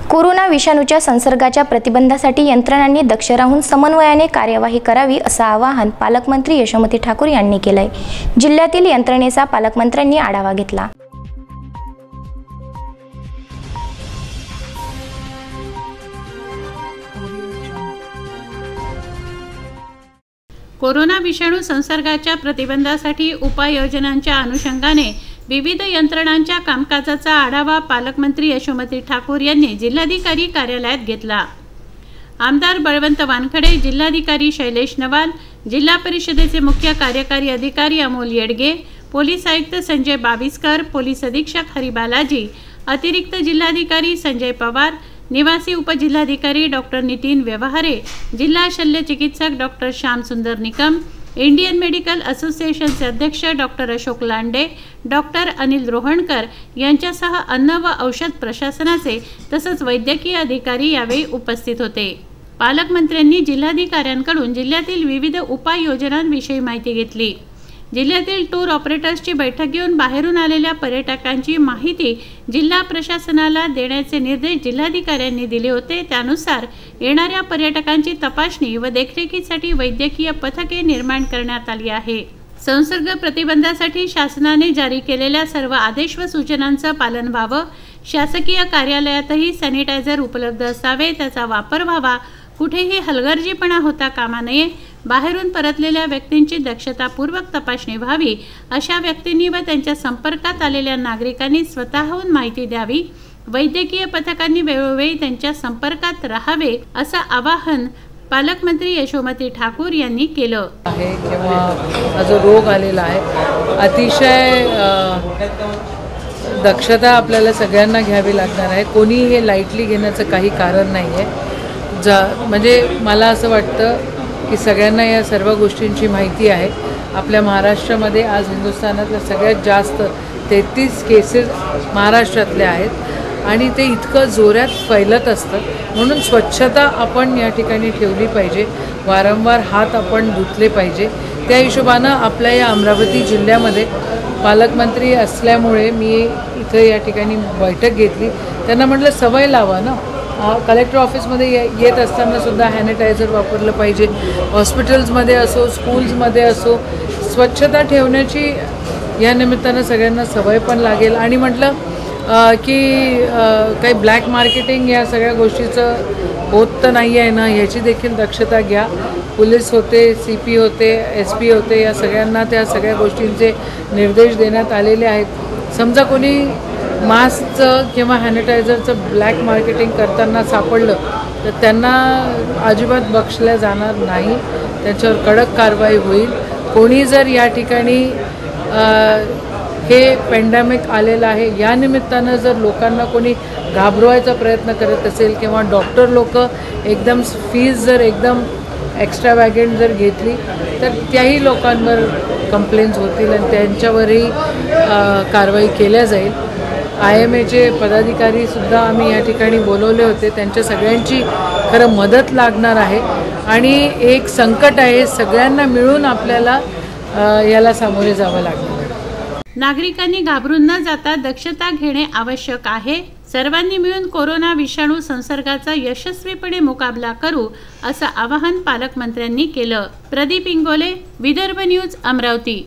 Corona विषाणूच्या संसर्गाच्या प्रतिबंधासाठी यंत्रणांनी दक्ष राहून समन्वयाने कार्यवाही करावी असं आवाहन पालकमंत्री यशोमती ठाकूर यांनी केलंय। जिल्ह्यातील यंत्रणेचा पालकमंत्र्यांनी आढावा घेतला। कोरोना विषाणू संसर्गाच्या प्रतिबंधासाठी उपाययोजनांच्या अनुषंगाने विविध यंत्रणांच्या कामकाजाचा आढावा पालकमंत्री यशोमती ठाकूर यांनी जिल्हाधिकारी कार्यालयात घेतला। आमदार बळवंत वानखडे, जिल्हाधिकारी शैलेश नवाल, जिल्हा परिषदेचे मुख्य कार्यकारी अधिकारी अमोल येडगे, पोलीस आयुक्त संजय बाविस्कर, पोलीस अधीक्षक हरी बालाजी, अतिरिक्त जिल्हाधिकारी संजय पवार, निवासी उपजिल्हाधिकारी डॉक्टर नितीन व्यवहारे, जिल्हा शल्य चिकित्सक डॉक्टर श्याम सुंदर निकम, इंडियन मेडिकल असोसिएशनचे अध्यक्ष डॉक्टर अशोक लांडे, डॉक्टर अनिल रोहणकर यांच्यासह अन्न व औषध प्रशासनाचे तसंच वैद्यकीय अधिकारी यावेळी उपस्थित होते। पालकमंत्र्यांनी जिल्हाधिकाऱ्यांकडून जिल्ह्यातील विविध उपाययोजनांविषयी माहिती घेतली। जिल्ह्यातील टूर ऑपरेटर्सची बैठक घेऊन बाहेरून आलेल्या पर्यटकांची माहिती जिल्हा प्रशासनाला देण्याचे निर्देश जिल्हाधिकाऱ्यांनी दिले होते। त्यानुसार येणाऱ्या पर्यटकांची तपासणी व देखरेखीसाठी वैद्यकीय पथके निर्माण करण्यात आली आहे। संसर्ग प्रतिबंधासाठी शासनाने जारी केलेल्या सर्व आदेश व सूचनांचं पालन व्हावं, शासकीय कार्यालयातही सॅनिटायझर उपलब्ध असावे, त्याचा वापर व्हावा, कुठेही हलगर्जीपणा होता कामा नये, बाहेरून परतलेल्या व्यक्तींची दक्षतापूर्वक तपासणी व्हावी, अशा व्यक्तींनी व त्यांच्या संपर्कात आलेल्या नागरिकांनी स्वतःहून माहिती द्यावी, वैद्यकीय पथकांनी वेळोवेळी त्यांच्या संपर्कात राहावे असं आवाहन पालकमंत्री यशोमती ठाकूर यांनी केलं आहे। किंवा हा जो रोग आलेला आहे अतिशय दक्षता आपल्याला सगळ्यांना घ्यावी लागणार आहे। कोणी हे लाईटली घेण्याचं काही कारण नाही आहे। म्हणजे मला असं वाटतं की सगळ्यांना या सर्व गोष्टींची माहिती आहे। आपल्या महाराष्ट्रामध्ये आज हिंदुस्थानातल्या सगळ्यात जास्त 33 केसेस महाराष्ट्रातले आहेत आणि ते इतकं जोरात फैलत असतं, म्हणून स्वच्छता आपण या ठिकाणी ठेवली पाहिजे, वारंवार हात आपण धुतले पाहिजे। त्या हिशोबानं आपल्या या अमरावती जिल्ह्यामध्ये पालकमंत्री असल्यामुळे मी इथं या ठिकाणी बैठक घेतली। त्यांना म्हटलं सवय लावा ना, कलेक्टर ऑफिसमध्ये येत असताना सुद्धा सॅनिटायझर वापरलं पाहिजे, हॉस्पिटल्समध्ये असो, स्कूल्समध्ये असो, स्वच्छता ठेवण्याची या निमित्तानं सगळ्यांना सवय पण लागेल। आणि म्हटलं की काही ब्लॅक मार्केटिंग या सगळ्या गोष्टीचं होत तर नाही आहे ना, ह्याची देखील दक्षता घ्या। पोलीस होते, CP होते, SP होते, या सगळ्यांना त्या सगळ्या गोष्टींचे निर्देश देण्यात आलेले आहेत। समजा कोणी मास्कचं किंवा सॅनिटायझरचं ब्लॅक मार्केटिंग करताना सापडलं तर त्यांना अजिबात बक्षल्या जाणार नाही, त्यांच्यावर कडक कारवाई होईल। कोणी जर या ठिकाणी हे पॅन्डेमिक आलेलं आहे या निमित्तानं जर लोकांना कोणी घाबरवायचा प्रयत्न करत असेल किंवा डॉक्टर लोक एकदम फीज जर एकदम एक्स्ट्रावॅगंट जर घेतली तर त्याही लोकांवर कंप्लेंट्स होतील आणि त्यांच्यावरही कारवाई केल्या जाईल। IMAचे पदाधिकारीसुद्धा आम्ही या ठिकाणी बोलवले होते, त्यांच्या सगळ्यांची खरं मदत लागणार आहे आणि एक संकट आहे, सगळ्यांना मिळून आपल्याला याला सामोरे जावं लागणार आहे। नागरिकांनी घाबरून न जाता दक्षता घेणे आवश्यक आहे। सर्वांनी मिळून कोरोना विषाणू संसर्गाचा यशस्वीपणे मुकाबला करू असं आवाहन पालकमंत्र्यांनी केलं। प्रदीप इंगोले, विदर्भ न्यूज, अमरावती।